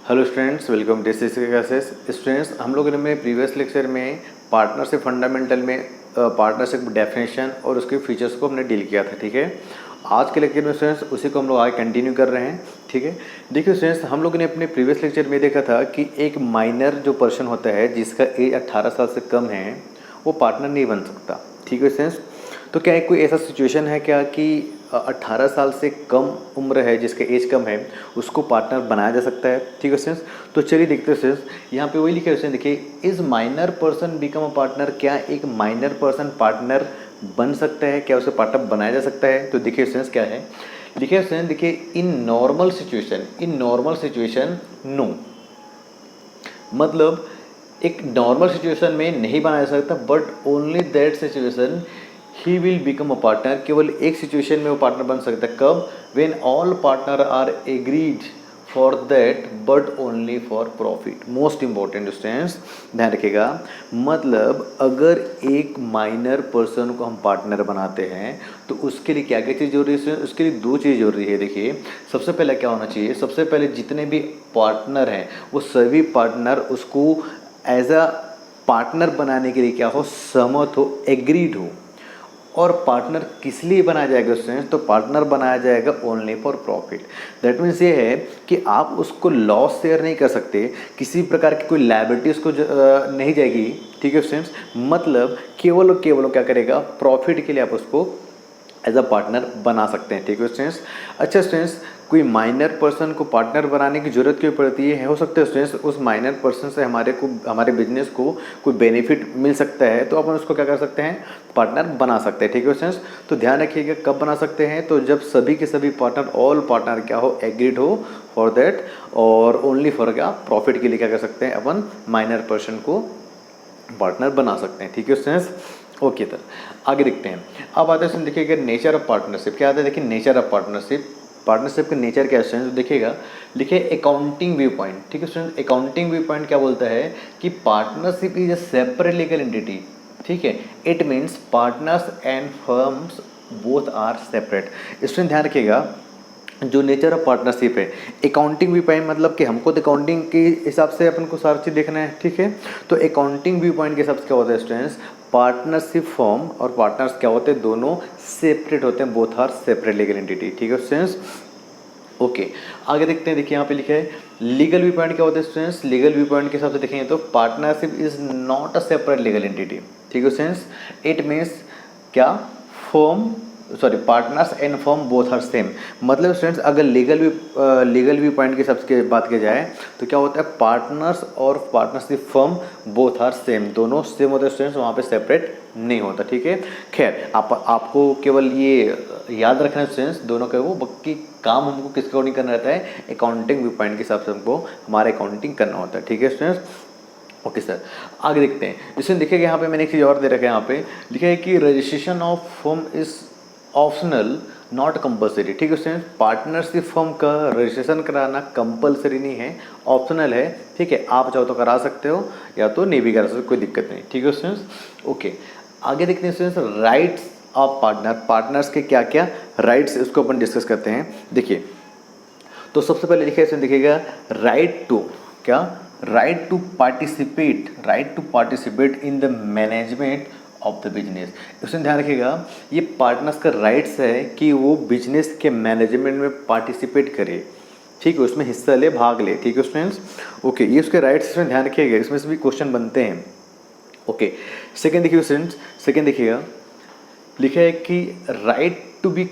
Hello students, welcome to C classes. Students, हम लोगों ने अपने प्रीवियस लेक्चर में पार्टनरशिप फंडामेंटल में पार्टनरशिप डेफिनेशन और उसके फीचर्स को हमने डील किया था। ठीक है, आज के लेक्चर में स्टूडेंट्स उसी को हम लोग आगे कंटिन्यू कर रहे हैं। ठीक है, देखिए स्टूडेंट्स, हम लोगों ने अपने प्रीवियस लेक्चर में देखा था कि एक माइनर जो पर्सन होता है जिसका एज 18 साल से कम है वो पार्टनर नहीं बन सकता। ठीक है स्टूडेंट्स, तो क्या कोई ऐसा सिचुएशन है क्या कि 18 साल से कम उम्र है, जिसका एज कम है, उसको पार्टनर बनाया जा सकता है? ठीक है स्टूडेंट्स, तो चलिए देखते हैं स्टूडेंट्स, यहाँ पे वही लिखे हुए हैं। देखिए, is minor person become a partner, क्या एक माइनर पर्सन पार्टनर बन सकता है? क्या उसे पार्टनर बनाया जा सकता है? तो देखिए स्टूडेंट्स क्या है, देखिए स्टूडेंट्स, देखिए इन नॉर्मल सिचुएशन नो, मतलब एक नॉर्मल सिचुएशन में नहीं बनाया जा सकता, but only that situation he will become a partner. केवल एक सिचुएशन में वो पार्टनर बन सकता है, कब? When all partner are agreed for that but only for profit. Most important students, ध्यान रखिएगा, मतलब अगर एक माइनर पर्सन को हम पार्टनर बनाते हैं तो उसके लिए क्या क्या चीज़ जरूरी है? उसके लिए दो चीज़ जरूरी है। देखिए, सबसे पहले क्या होना चाहिए, सबसे पहले जितने भी पार्टनर हैं वो सभी पार्टनर उसको एज अ पार्टनर बनाने के लिए क्या हो, सहमत हो, एग्रीड हो। और पार्टनर किस लिए बनाया जाएगा स्टूडेंट्स? तो पार्टनर बनाया जाएगा only for profit. That means ये है कि आप उसको लॉस शेयर नहीं कर सकते, किसी प्रकार की कोई लायबिलिटीज़ को नहीं जाएगी। ठीक है स्टूडेंट्स, मतलब केवल और केवल क्या करेगा, प्रॉफिट के लिए आप उसको एज अ पार्टनर बना सकते हैं। ठीक है स्टूडेंट्स, अच्छा स्टूडेंट्स, कोई माइनर पर्सन को पार्टनर बनाने की जरूरत क्यों पड़ती है? हो सकता है स्टूडेंट्स उस माइनर पर्सन से हमारे बिजनेस को कोई बेनिफिट मिल सकता है, तो अपन उसको क्या कर सकते हैं, पार्टनर बना सकते हैं। ठीक है स्टूडेंट्स, तो ध्यान रखिएगा कब बना सकते हैं, तो जब सभी के सभी पार्टनर, ऑल पार्टनर क्या हो, एग्रीड हो फॉर दैट, और ओनली फॉर क्या, प्रॉफिट के लिए क्या कर सकते हैं, अपन माइनर पर्सन को पार्टनर बना सकते हैं। ठीक है स्टूडेंट्स, ओके सर, आगे देखते हैं। अब आते हैं, देखिएगा नेचर ऑफ पार्टनरशिप क्या आता है। देखिए नेचर ऑफ पार्टनरशिप का नेचर क्या है स्टूडेंट्स, तो देखिएगा, लिखिए अकाउंटिंग व्यू पॉइंट। ठीक है स्टूडेंट, अकाउंटिंग व्यू पॉइंट क्या बोलता है कि partnership is a separate legal entity. ठीक है, it means partners and firms both are separate. Student ध्यान रखिएगा, जो नेचर ऑफ पार्टनरशिप है, अकाउंटिंग व्यू पॉइंट मतलब कि हमको तो अकाउंटिंग के हिसाब से अपन को सारी चीज़ देखना है। ठीक है, तो अकाउंटिंग व्यू पॉइंट के हिसाब से क्या होता है स्टूडेंट्स, पार्टनरशिप फॉर्म और पार्टनर्स क्या होते हैं, दोनों सेपरेट होते हैं, both are separate legal entity. ठीक है स्टूडेंट्स, ओके, आगे देखते हैं। देखिए यहाँ पे लिखा है लीगल व्यू पॉइंट क्या होता है स्टूडेंट्स, लीगल व्यू पॉइंट के हिसाब से देखेंगे तो partnership is not a separate legal entity. ठीक है स्टूडेंट्स, इट मीन्स क्या, firm, sorry, partners and firm both are same. मतलब स्टूडेंट्स अगर लीगल व्यू पॉइंट के हिसाब से बात की जाए तो क्या होता है, पार्टनर्स और partnership firm both are same, दोनों सेम होते हैं स्टूडेंट्स, वहाँ पे सेपरेट नहीं होता। ठीक है, खैर आपको केवल ये याद रखना है स्टूडेंट्स, दोनों का वो बाकी काम हमको किसके अकॉर्डिंग करना रहता है, अकाउंटिंग व्यू पॉइंट के हिसाब से हमको हमारे अकाउंटिंग करना होता है। ठीक है स्टूडेंट्स, ओके सर, आगे देखते हैं। इसमें देखिएगा यहाँ पे मैंने एक चीज़ और दे रखा है, यहाँ पे लिखा है कि registration of firm is optional not compulsory. ठीक है स्टूडेंट्स, पार्टनरशिप फर्म का रजिस्ट्रेशन कराना कंपलसरी नहीं है, ऑप्शनल है। ठीक है, आप चाहो तो करा सकते हो या तो नहीं भी करा सकते, कोई दिक्कत नहीं। ठीक है स्टूडेंट्स, ओके, आगे देखते हैं स्टूडेंट्स, राइट्स ऑफ पार्टनर्स के क्या क्या राइट्स, इसको अपन डिस्कस करते हैं। देखिए, तो सबसे पहले लिखिए, इसमें देखिएगा राइट टू क्या, right to participate in the management of the business. इसमें ध्यान रखिएगा, ये पार्टनर्स का राइट्स है कि वो बिजनेस के मैनेजमेंट में पार्टिसिपेट करे। ठीक है, उसमें हिस्सा ले, भाग ले। ठीक है स्टूडेंट्स, ओके, ये उसके राइट्स इसमें ध्यान रखिएगा, इसमें से भी क्वेश्चन बनते हैं। ओके, सेकेंड देखिए स्टूडेंट्स, सेकेंड देखिएगा, लिखा है कि right to be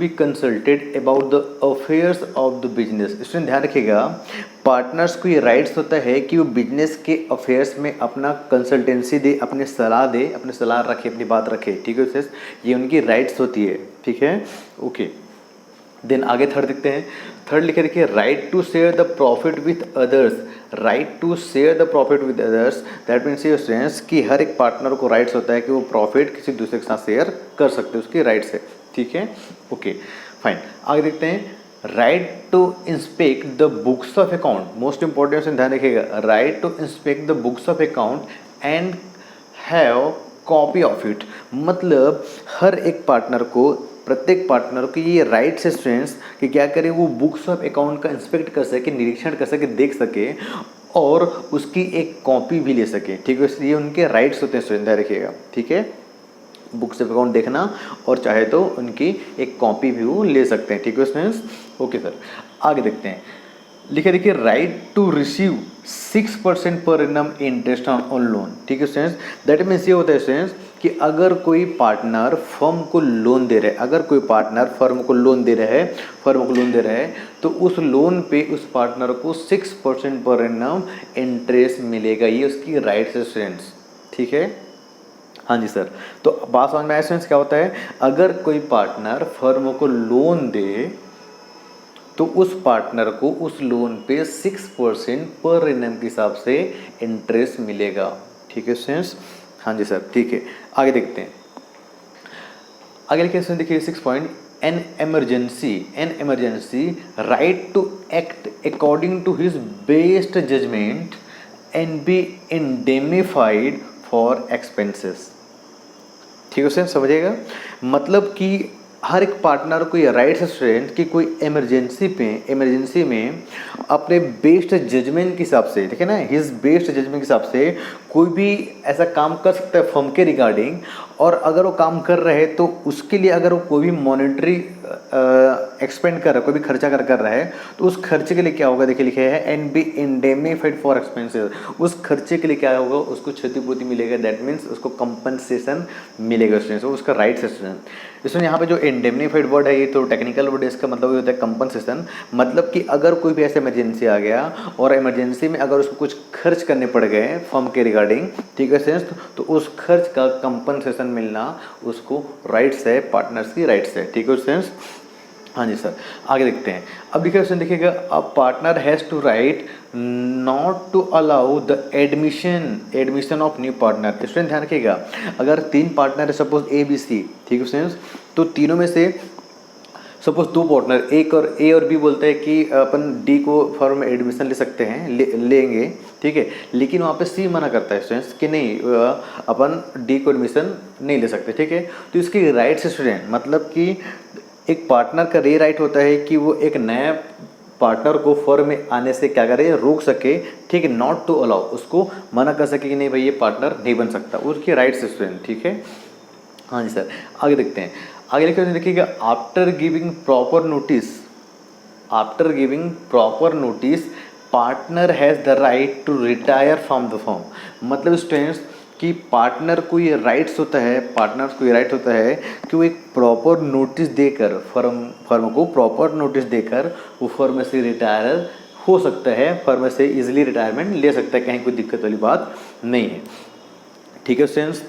consulted about the affairs of the business. इसमें ध्यान रखिएगा, पार्टनर्स को ये राइट्स होता है कि वो बिजनेस के अफेयर्स में अपना कंसल्टेंसी दे, अपनी सलाह रखे, अपनी बात रखे। ठीक है सर, ये उनकी राइट्स होती है। ठीक है, ओके, देन आगे थर्ड देखते हैं। थर्ड लिखे देखिए, right to share the profit with others. Right to share the profit with others, that means ये स्टूडेंट्स कि हर एक पार्टनर को राइट्स होता है कि वो प्रॉफिट किसी दूसरे के साथ शेयर कर सकते हैं, उसकी राइट्स है। ठीक है, ओके, फाइन, आगे देखते हैं। Right to inspect the books of account, most important से ध्यान रखिएगा, right to inspect the books of account and have copy of it. मतलब हर एक पार्टनर को प्रत्येक पार्टनर को ये राइट्स है स्टूडेंट्स कि क्या करें, वो बुक्स ऑफ अकाउंट का इंस्पेक्ट कर सके, निरीक्षण कर सके, देख सके और उसकी एक कॉपी भी ले सके। ठीक है, इसलिए उनके राइट्स होते हैं स्टूडेंट, ध्यान रखिएगा। ठीक है, बुक्स ऑफ अकाउंट देखना और चाहे तो उनकी एक कॉपी भी वो ले सकते हैं। ठीक है स्टूडेंट्स, ओके सर, आगे देखते हैं। लिखे देखिए, right to receive 6% per annum interest on loan. ठीक है स्टूडेंट्स, दैट मीन्स ये होता है स्टूडेंट्स कि अगर कोई पार्टनर फर्म को लोन दे रहा है, अगर कोई पार्टनर फर्म को लोन दे रहा है तो उस लोन पे उस पार्टनर को 6% पर एनम इंटरेस्ट मिलेगा। ये उसकी राइट्स है स्टूडेंट्स। ठीक है, हाँ जी सर। तो बात समझ में आया स्टूडेंट्स, क्या होता है, अगर कोई पार्टनर फर्म को लोन दे तो उस पार्टनर को उस लोन पे 6% पर एनम के हिसाब से इंटरेस्ट मिलेगा। ठीक है स्टूडेंट्स, हाँ जी सर, ठीक है, आगे देखते हैं। आगे लिखे देखिए 6 point, an emergency right to act according to his best judgment and be indemnified for expenses. ठीक है स्टूडेंट, समझिएगा, मतलब कि हर एक पार्टनर को ये राइट है स्टूडेंट कि कोई इमरजेंसी में अपने बेस्ट जजमेंट के हिसाब से, ठीक है ना, हिज बेस्ट जजमेंट के हिसाब से कोई भी ऐसा काम कर सकता है फर्म के रिगार्डिंग। और अगर वो काम कर रहे हैं तो उसके लिए अगर वो कोई भी मॉनेटरी एक्सपेंड कर रहा है, कोई भी खर्चा कर रहा है, तो उस खर्चे के लिए क्या होगा, देखिए लिखे है and be indemnified for expenses. उस खर्चे के लिए क्या होगा, उसको क्षतिपूर्ति मिलेगा, दैट मीन्स उसको कंपनसेशन मिलेगा स्टूडेंट्स, वो उसका राइट्स है स्टूडेंट। इसमें यहाँ पे जो इंडेमनीफाइड वर्ड है ये तो टेक्निकल वर्ड है, इसका मतलब ये होता है कंपनसेशन। मतलब कि अगर कोई भी ऐसा इमरजेंसी आ गया और इमरजेंसी में अगर उसको कुछ खर्च करने पड़ गए फर्म के रिगार्डिंग, ठीक है स्टूडेंट्स, तो उस खर्च का कंपनसेशन मिलना उसको राइट्स है, पार्टनर्स की राइट्स है। ठीक है स्टूडेंट्स, हाँ जी सर, आगे देखते हैं। अब देखिएगा, a partner has to right not to allow the admission of new partner. Student ध्यान रखिएगा, अगर 3 पार्टनर है सपोज ए बी सी, ठीक है स्टूडेंट्स, तो तीनों में से सपोज 2 पार्टनर ए और बी बोलते हैं कि अपन डी को फर्म में एडमिशन ले सकते हैं, लेंगे, ठीक है, लेकिन वहाँ पे सी मना करता है स्टूडेंट्स कि नहीं, अपन डी को एडमिशन नहीं ले सकते। ठीक है, तो इसके राइट्स स्टूडेंट, मतलब कि एक पार्टनर का ये राइट होता है कि वो एक नया पार्टनर को फर्म में आने से क्या करे, रोक सके। ठीक है, नॉट टू अलाउ, उसको मना कर सके कि नहीं भाई ये पार्टनर नहीं बन सकता, उसके राइट्स स्टूडेंट। ठीक है, हाँ जी सर, आगे देखते हैं। आगे लिखे देखिएगा, after giving proper notice partner has the right to retire from the firm. मतलब स्टूडेंट्स कि पार्टनर्स को ये राइट होता है कि वो एक प्रॉपर नोटिस देकर फर्म को प्रॉपर नोटिस देकर वो फर्म से रिटायर हो सकता है, फर्म से इजीली रिटायरमेंट ले सकता है, कहीं कोई दिक्कत वाली बात नहीं है। ठीक है स्टूडेंट्स,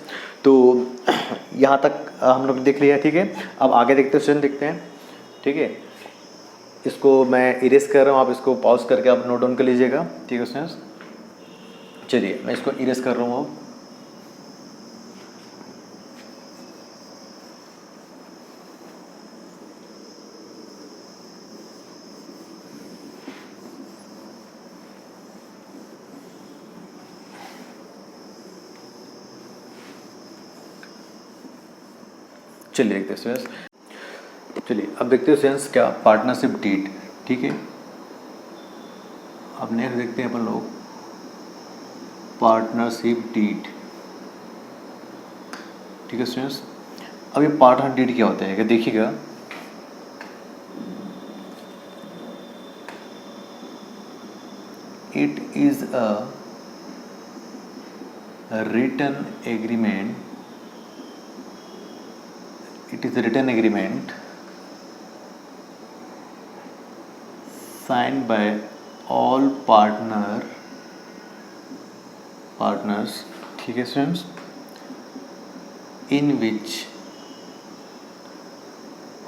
तो यहाँ तक हम लोग देख लिया। ठीक है, अब आगे देखते हैं स्टूडेंट, देखते हैं। ठीक है, इसको मैं इरेज कर रहा हूँ, आप इसको पॉज करके आप नोट डाउन कर लीजिएगा। ठीक है स्टूडेंट्स, चलिए मैं इसको इरेज कर रहा हूँ अब। चलिए देखते हैं स्टूडेंट्स, चलिए अब देखते हैं स्टूडेंट्स क्या पार्टनरशिप डीड। ठीक है, अब नेक्स्ट देखते हैं अपन लोग पार्टनरशिप डीड। ठीक है स्टूडेंट्स, अब ये पार्टनर डीड क्या होता है कि देखिएगा, it is a written agreement, signed by all partners, ठीक है students, in which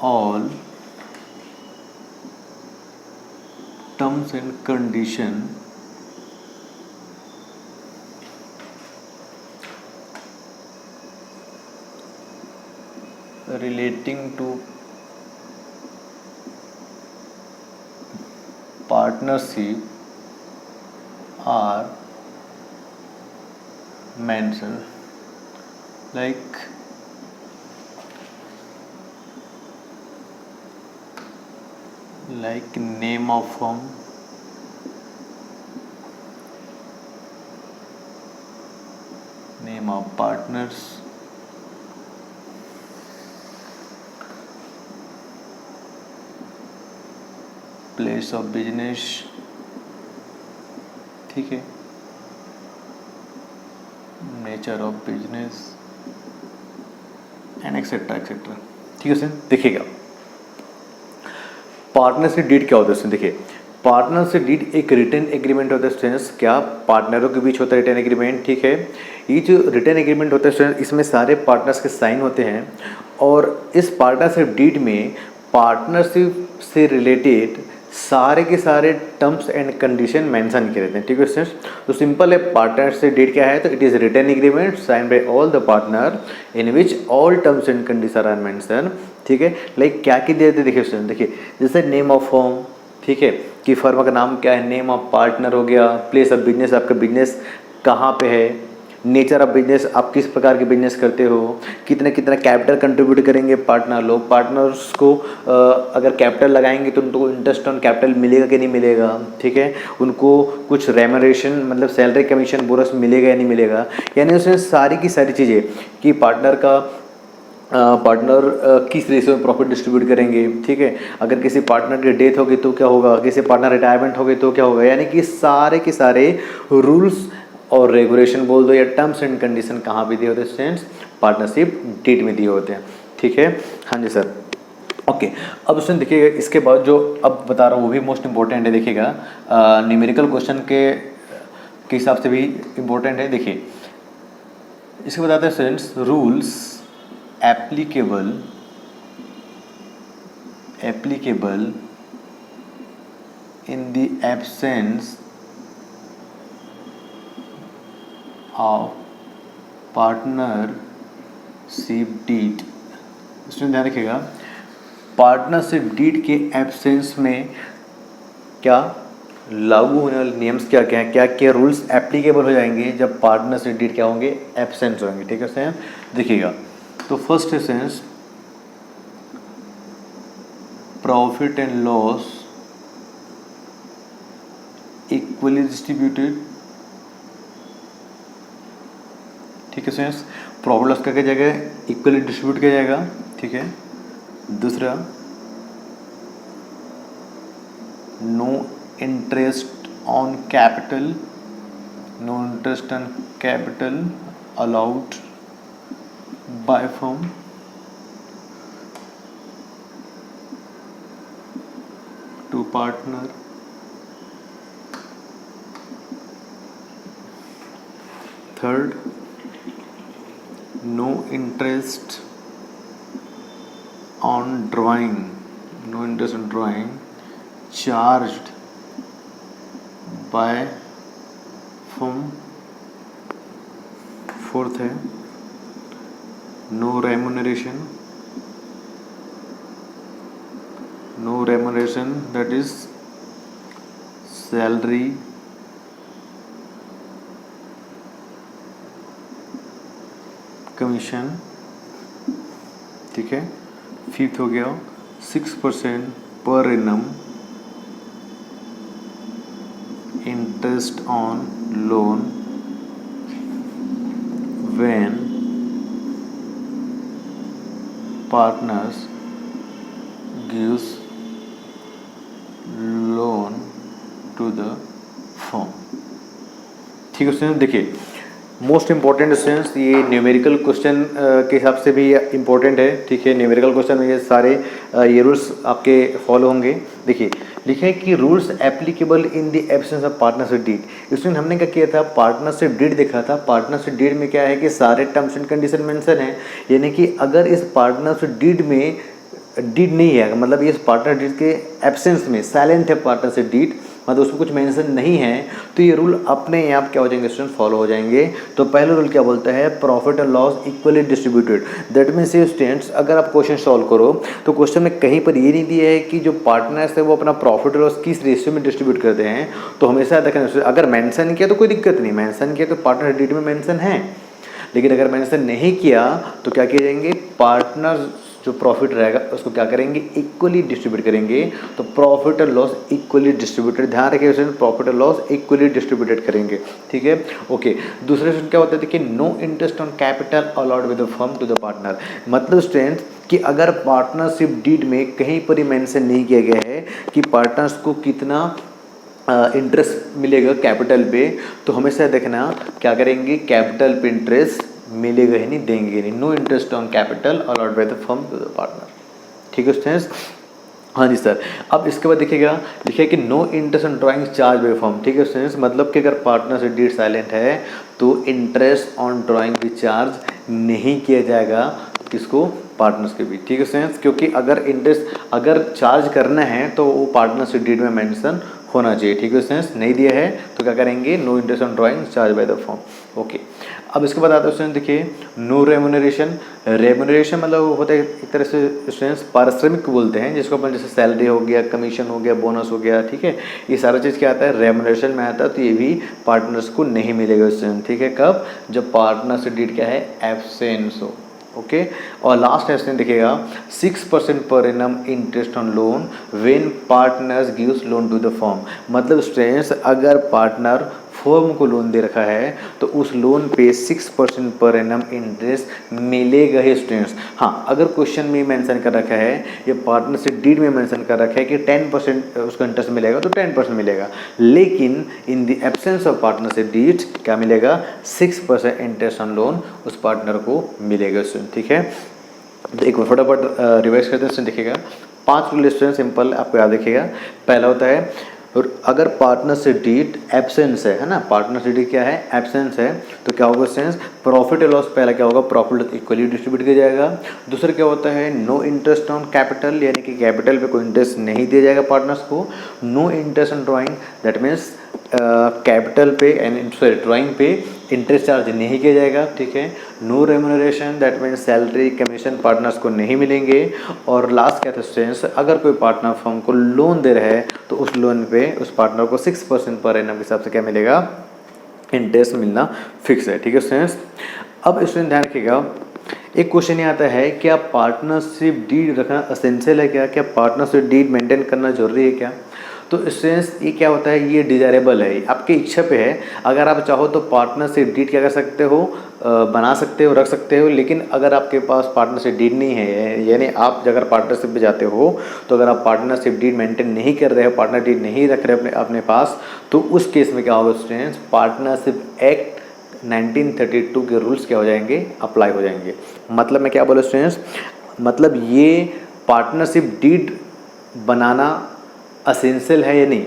all terms and condition relating to partnership are mentioned, like like name of firm, name of partners, place of business, ठीक है, nature of business and etcetera etcetera. ठीक है sir, देखिएगा partnership deed क्या होता है। देखिए partnership deed एक रिटर्न एग्रीमेंट होता है स्टूडेंट्स, क्या पार्टनरों के बीच होता है रिटर्न एग्रीमेंट। ठीक है, ये जो रिटर्न एग्रीमेंट होता है स्टूडेंट्स, इसमें सारे पार्टनर्स के साइन होते हैं और इस पार्टनरशिप डीड में पार्टनरशिप से रिलेटेड सारे के सारे टर्म्स एंड कंडीशन मेंशन किए रहते हैं। ठीक है स्टूडेंट्स, तो सिंपल है पार्टनरशिप डीड क्या है, तो it is written agreement sign by all the partner in which all terms and condition are mention. ठीक है, लाइक क्या की देते हैं, देखिए स्टूडेंट, देखिए जैसे नेम ऑफ फर्म, ठीक है, कि फर्म का नाम क्या है, नेम ऑफ पार्टनर हो गया, प्लेस ऑफ बिजनेस, आपका बिजनेस कहाँ पे है, नेचर ऑफ बिजनेस, आप किस प्रकार के बिजनेस करते हो, कितना कितना कैपिटल कंट्रीब्यूट करेंगे पार्टनर लोग, पार्टनर्स को अगर कैपिटल लगाएंगे तो उनको इंटरेस्ट ऑन कैपिटल मिलेगा कि नहीं मिलेगा। ठीक है, उनको कुछ रेमरेशन मतलब सैलरी कमीशन बोनस मिलेगा या नहीं मिलेगा, यानी उसमें सारी की सारी चीज़ें कि पार्टनर का पार्टनर किस रेशियो में प्रॉफिट डिस्ट्रीब्यूट करेंगे। ठीक है, अगर किसी पार्टनर की डेथ होगी तो क्या होगा, किसी पार्टनर रिटायरमेंट होगी तो क्या होगा, यानी कि सारे के सारे रूल्स और रेगुलेशन बोल दो या टर्म्स एंड कंडीशन कहाँ पे दिए होते हैं स्टूडेंट्स, पार्टनरशिप डीड में दिए होते हैं। ठीक है, हाँ जी सर, ओके। अब उसमें देखिएगा इसके बाद जो अब बता रहा हूँ वो भी मोस्ट इम्पोर्टेंट है, देखिएगा न्यूमेरिकल क्वेश्चन के हिसाब से भी इम्पोर्टेंट है। देखिए इसके बताते हैं students, rules applicable in the absence of partnership deed. इसमें ध्यान रखिएगा पार्टनरशिप डीड के एब्सेंस में क्या लागू होने वाले नियम्स क्या क्या हैं, क्या क्या रूल्स एप्लीकेबल हो जाएंगे जब पार्टनरशिप डीड क्या होंगे, एब्सेंस होंगे। ठीक है सर, देखिएगा तो first sense profit and loss equally distributed. ठीक है स्टूडेंट्स, प्रॉफिट लॉस का क्या जाएगा, इक्वली डिस्ट्रीब्यूट किया जाएगा। ठीक है, दूसरा no interest on capital, no interest on capital allowed by firm. To partner. Third, no interest on drawing charged by firm। Fourth है no remuneration that is salary commission. ठीक है, फिफ्थ हो गया 6% per annum interest on loan when partners gives loan to the firm. ठीक है student, देखिए most important students ये numerical question के हिसाब से भी इम्पोर्टेंट है। ठीक है, न्यूमेरिकल क्वेश्चन में ये सारे ये रूल्स आपके फॉलो होंगे। देखिए लिखे है कि rules applicable in the absence of partnership deed. इसमें हमने क्या किया था, पार्टनरशिप डीड देखा था। पार्टनरशिप डीड में क्या है कि सारे टर्म्स एंड कंडीशन मेंशन है, यानी कि अगर इस पार्टनरशिप डीड में डीड नहीं है, मतलब ये पार्टनर डीड के एब्सेंस में साइलेंट है पार्टनरशिप डीड, मतलब उसमें कुछ मेंशन नहीं है, तो ये रूल अपने आप क्या हो जाएंगे स्टूडेंट, फॉलो हो जाएंगे। तो पहला रूल क्या बोलता है, profit and loss equally distributed. That means students अगर आप क्वेश्चन सॉल्व करो तो क्वेश्चन में कहीं पर ये नहीं दिया है कि जो पार्टनर्स है वो अपना प्रॉफिट और लॉस किस रेशियो में डिस्ट्रीब्यूट करते हैं। तो हमेशा देखना, अगर मेंशन किया तो कोई दिक्कत नहीं, मेंशन किया तो पार्टनर डीड में मेंशन है, लेकिन अगर मेंशन नहीं किया तो क्या किए जाएंगे, पार्टनर जो प्रॉफिट रहेगा उसको क्या करेंगे, इक्वली डिस्ट्रीब्यूट करेंगे। तो प्रॉफिट और लॉस इक्वली डिस्ट्रीब्यूटेड, ध्यान रखिए स्टूडेंट, प्रॉफिट और लॉस इक्वली डिस्ट्रीब्यूटेड करेंगे, ठीक है। ओके, दूसरे क्वेश्चन क्या होता है, देखिए no interest on capital allowed with the firm to the partner. मतलब स्टूडेंट कि अगर पार्टनरशिप डीड में कहीं पर ही मेंशन नहीं किया गया है कि पार्टनर्स को कितना इंटरेस्ट मिलेगा कैपिटल पे, तो हमेशा देखना क्या करेंगे, कैपिटल पे इंटरेस्ट मिलेगा ही नहीं, देंगे नहीं। No interest on capital allowed by the firm to the partner, ठीक है स्टूडेंट्स। हाँ जी सर। अब इसके बाद देखिएगा, लिखिए कि no interest on drawing charge by firm, ठीक है स्टूडेंट्स। मतलब कि अगर पार्टनर से डीड साइलेंट है तो इंटरेस्ट ऑन ड्राइंग भी चार्ज नहीं किया जाएगा किसको, पार्टनर्स के भी, ठीक है स्टूडेंट्स। क्योंकि अगर इंटरेस्ट अगर चार्ज करना है तो वो पार्टनर से डीड में मेंशन होना चाहिए, ठीक है स्टूडेंट्स। नहीं दिया है तो क्या करेंगे, no interest on drawing charge by the firm, okay. अब इसके बाद आता है स्टूडेंट, देखिए नो रेमुनरेशन। रेमुनरेशन मतलब होता है एक तरह से स्टूडेंट्स पारिश्रमिक बोलते हैं, जिसको अपन जैसे सैलरी हो गया, कमीशन हो गया, बोनस हो गया, ठीक है। ये सारा चीज़ क्या आता है, रेमुनरेशन में आता है। तो ये भी पार्टनर्स को नहीं मिलेगा स्टूडेंट, ठीक है। कब, जब पार्टनर से डीड क्या है, एब्सेंस हो, ओके। और लास्ट क्वेश्चन देखिएगा, 6% per annum interest on loan when partners gives loan to the firm. मतलब स्टूडेंट्स अगर पार्टनर फर्म को लोन दे रखा है तो उस लोन पे 6% पर एनम इंटरेस्ट मिलेगा ही स्टूडेंट्स। हाँ, अगर क्वेश्चन में मेंशन कर रखा है, ये पार्टनर से डीड में मेंशन कर रखा है कि 10% उसको इंटरेस्ट मिलेगा तो 10% मिलेगा, लेकिन in the absence of partnership deed क्या मिलेगा, 6% इंटरेस्ट ऑन लोन उस पार्टनर को मिलेगा स्टूडेंट, ठीक है। तो एक बार फटाफट रिवाइज करते हैं, देखिएगा 5 रूल स्टूडेंट सिंपल आपको याद रखिएगा। पहला होता है, और अगर पार्टनर से डीड एब्सेंस है ना, पार्टनर से डीड क्या है, एब्सेंस है, तो क्या होगा स्टूडेंट्स, प्रॉफिट और लॉस पहला क्या होगा, प्रॉफिट इक्वली डिस्ट्रीब्यूट किया जाएगा। दूसरा क्या होता है, नो इंटरेस्ट ऑन कैपिटल, यानी कि कैपिटल पे कोई इंटरेस्ट नहीं दिया जाएगा पार्टनर्स को। No interest on drawing, that means capital पे एंड सॉरी ड्राइंग पे इंटरेस्ट चार्ज नहीं किया जाएगा, ठीक है। No remuneration, that means salary commission partners को नहीं मिलेंगे। और लास्ट क्या था स्टूडेंट्स, अगर कोई पार्टनर फर्म को लोन दे रहा है तो उस लोन पे उस पार्टनर को 6% पर एनम के हिसाब से क्या मिलेगा, इंटरेस्ट मिलना फिक्स है, ठीक है स्टूडेंट्स। अब स्टूडेंट ध्यान रखिएगा, एक क्वेश्चन ये आता है, क्या पार्टनरशिप डीड रखना असेंशियल है क्या पार्टनरशिप डीड मेंटेन करना जरूरी है क्या। तो स्टूडेंट्स ये क्या होता है, ये डिजायरेबल है, आपकी इच्छा पे है। अगर आप चाहो तो पार्टनरशिप डीड क्या कर सकते हो, बना सकते हो, रख सकते हो। लेकिन अगर आपके पास पार्टनरशिप डीड नहीं है, यानी आप अगर पार्टनरशिप पे जाते हो तो अगर आप पार्टनरशिप डीड मेंटेन नहीं कर रहे हो, पार्टनर डीड नहीं रख रहे हो अपने पास, तो उस केस में क्या होगा स्टूडेंट्स, पार्टनरशिप एक्ट 1932 के रूल्स क्या हो जाएंगे, अप्लाई हो जाएंगे। मतलब मैं क्या बोला स्टूडेंट्स, मतलब ये पार्टनरशिप डीड बनाना असेंशियल है या नहीं,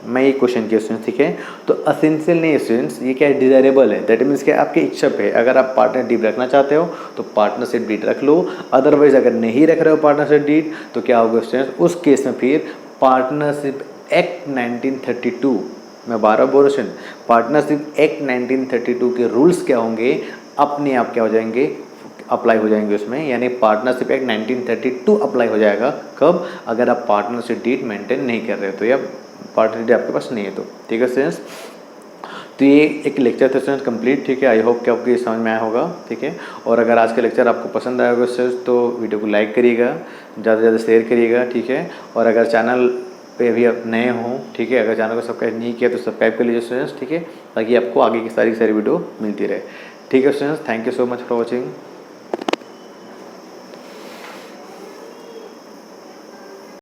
मैं ये क्वेश्चन किया स्टूडेंट्स, ठीक है। तो असेंशियल नहीं है स्टूडेंट्स, ये क्या है, डिजायरेबल है। दैट मीन्स कि आपकी इच्छा पे है, अगर आप पार्टनर डीड रखना चाहते हो तो पार्टनरशिप डीड रख लो, अदरवाइज अगर नहीं रख रहे हो पार्टनरशिप डीड तो क्या होगा स्टूडेंट्स, उस केस में फिर पार्टनरशिप एक्ट 1932, मैं 12 बोल रहा हूँ, पार्टनरशिप एक्ट 1932 के रूल्स क्या होंगे, अपने आप क्या हो जाएंगे, अप्लाई हो जाएंगे उसमें। यानी पार्टनरशिप एक्ट 1932 अप्लाई हो जाएगा कब, अगर आप पार्टनरशिप डीड मेंटेन नहीं कर रहे हो तो, या पार्टनर डीड आपके पास नहीं है तो, ठीक है स्टूडेंट्स। तो ये एक लेक्चर था स्टूडेंट्स कंप्लीट, ठीक है। आई होप कि आपको ये समझ में आया होगा, ठीक है। और अगर आज का लेक्चर आपको पसंद आया होगा स्टूडेंट्स तो वीडियो को लाइक करिएगा, ज़्यादा से ज़्यादा शेयर करिएगा, ठीक है। और अगर चैनल पे अभी आप नए हों, ठीक है, अगर चैनल को सब्सक्राइब नहीं किया तो सब्सक्राइब कर लीजिए स्टूडेंट्स, ठीक है, ताकि आपको आगे की सारी वीडियो मिलती रहे, ठीक है students. Thank you so much for watching.